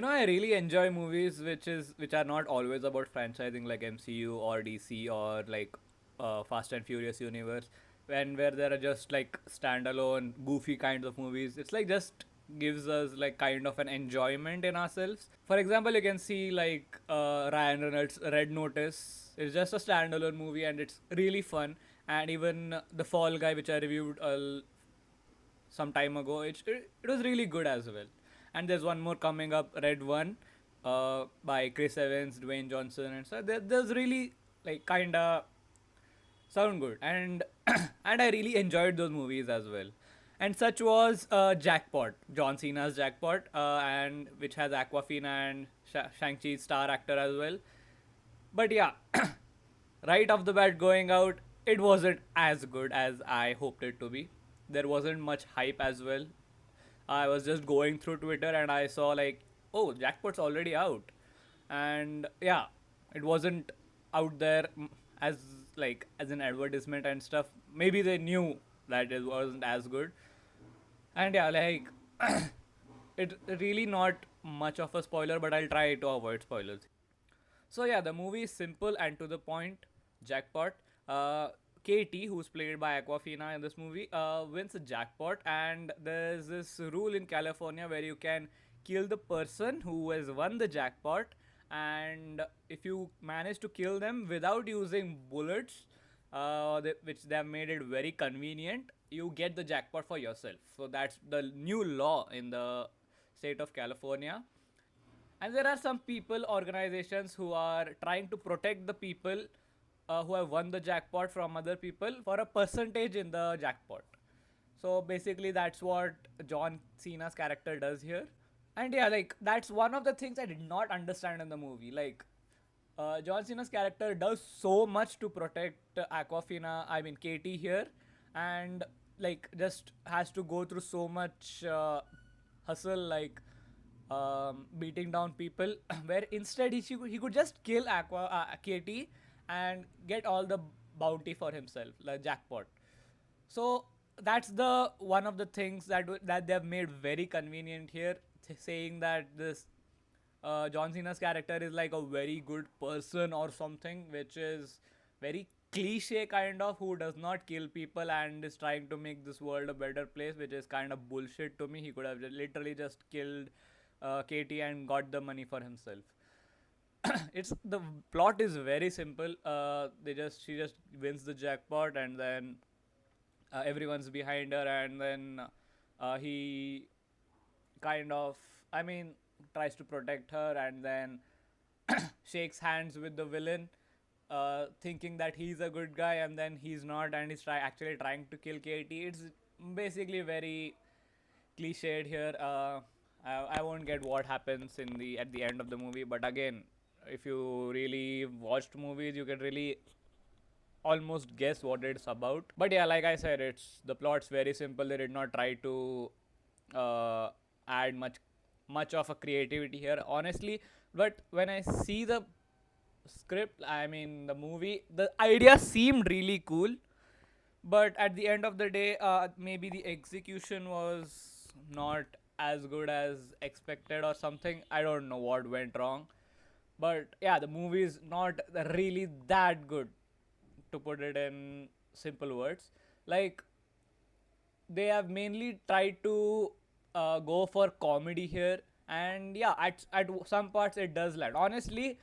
I really enjoy movies which are not always about franchising like MCU or DC or like Fast and Furious universe, when where there are just like standalone goofy kinds of movies. It's like just gives us like kind of an enjoyment in ourselves. For example, you can see like Ryan Reynolds' Red Notice. It's just a standalone movie and it's really fun. And even The Fall Guy, which I reviewed some time ago. It was really good as well. And there's one more coming up, Red One, by Chris Evans, Dwayne Johnson, and so there's really like kinda sound good, and and I really enjoyed those movies as well. And such was Jackpot, John Cena's Jackpot, and which has Aquafina and Shang-Chi's star actor as well. But yeah, right off the bat going out, it wasn't as good as I hoped it to be. There wasn't much hype as well. I was just going through Twitter and I saw like, oh, Jackpot's already out, and yeah, it wasn't out there as like as an advertisement and stuff. Maybe they knew that it wasn't as good, and yeah, like it really not much of a spoiler, but I'll try to avoid spoilers. So yeah, the movie is simple and to the point. Jackpot. Katie, who's played by Aquafina in this movie, wins a jackpot, and there's this rule in California where you can kill the person who has won the jackpot, and if you manage to kill them without using bullets, which they have made it very convenient, you get the jackpot for yourself. So that's the new law in the state of California. And there are some people, organizations who are trying to protect the people who have won the jackpot from other people for a percentage in the jackpot. So basically, that's what John Cena's character does here. And yeah, like that's one of the things I did not understand in the movie. Like, John Cena's character does so much to protect Aquafina, I mean Katie here, and like just has to go through so much hustle, like beating down people, where instead he could just kill Katie and get all the bounty for himself, like jackpot. So that's the one of the things that they've made very convenient here, saying that this John Cena's character is like a very good person or something, which is very cliche kind of, who does not kill people and is trying to make this world a better place, which is kind of bullshit to me. He could have literally just killed Katie and got the money for himself. It's the plot is very simple. She just wins the jackpot, and then everyone's behind her, and then he kind of, I mean, tries to protect her, and then shakes hands with the villain, thinking that he's a good guy, and then he's not, and he's actually trying to kill Katie. It's basically very cliched here. I won't get what happens in the at the end of the movie, but again, if you really watched movies, you can really almost guess what it's about. But yeah, like I said, it's the plot's very simple. They did not try to add much of a creativity here, honestly. But when I see the script, I mean the movie, the idea seemed really cool. But at the end of the day, maybe the execution was not as good as expected or something. I don't know what went wrong. But yeah, the movie is not really that good, to put it in simple words. Like, they have mainly tried to go for comedy here, and yeah, at some parts it does land. Honestly,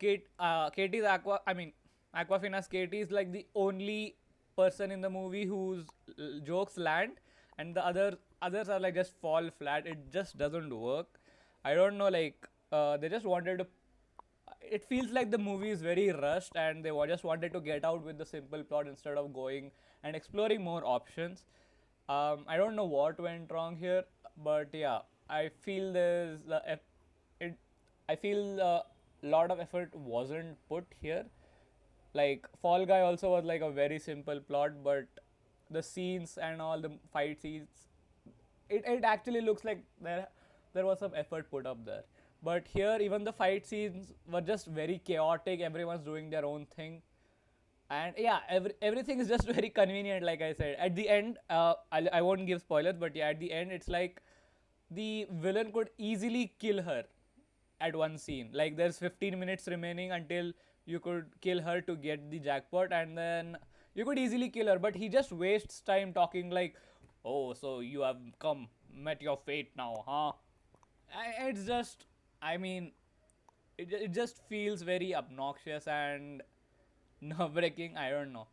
Katie's Aquafina's Katie is like the only person in the movie whose jokes land, and the others are like just fall flat. It just doesn't work. I don't know, like they just wanted to. It feels like the movie is very rushed, and they just wanted to get out with the simple plot instead of going and exploring more options. I don't know what went wrong here, but yeah, I feel there's it. I feel a lot of effort wasn't put here. Like Fall Guy also was like a very simple plot, but the scenes and all the fight scenes, it actually looks like there was some effort put up there. But here, even the fight scenes were just very chaotic. Everyone's doing their own thing, and yeah, everything is just very convenient. Like I said, at the end, I won't give spoilers, but yeah, at the end, it's like the villain could easily kill her at one scene. Like there's 15 minutes remaining until you could kill her to get the jackpot, and then you could easily kill her, but he just wastes time talking like, "Oh, so you have come, met your fate now, huh?" It's just, I mean, it just feels very obnoxious and nerve wracking. I don't know.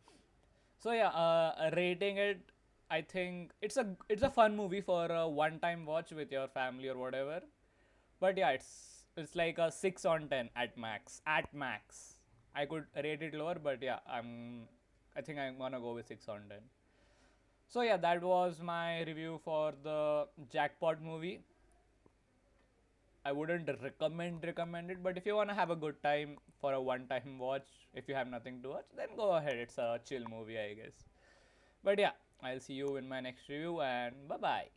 So yeah, rating it, I think it's a fun movie for a one time watch with your family or whatever. But yeah, it's like a 6 on 10 at max. At max, I could rate it lower, but yeah, I think I'm gonna go with 6 on 10. So yeah, that was my review for the Jackpot movie. I wouldn't recommend it, but if you wanna have a good time for a one time watch, if you have nothing to watch, then go ahead. It's a chill movie, I guess. But yeah, I'll see you in my next review, and bye bye.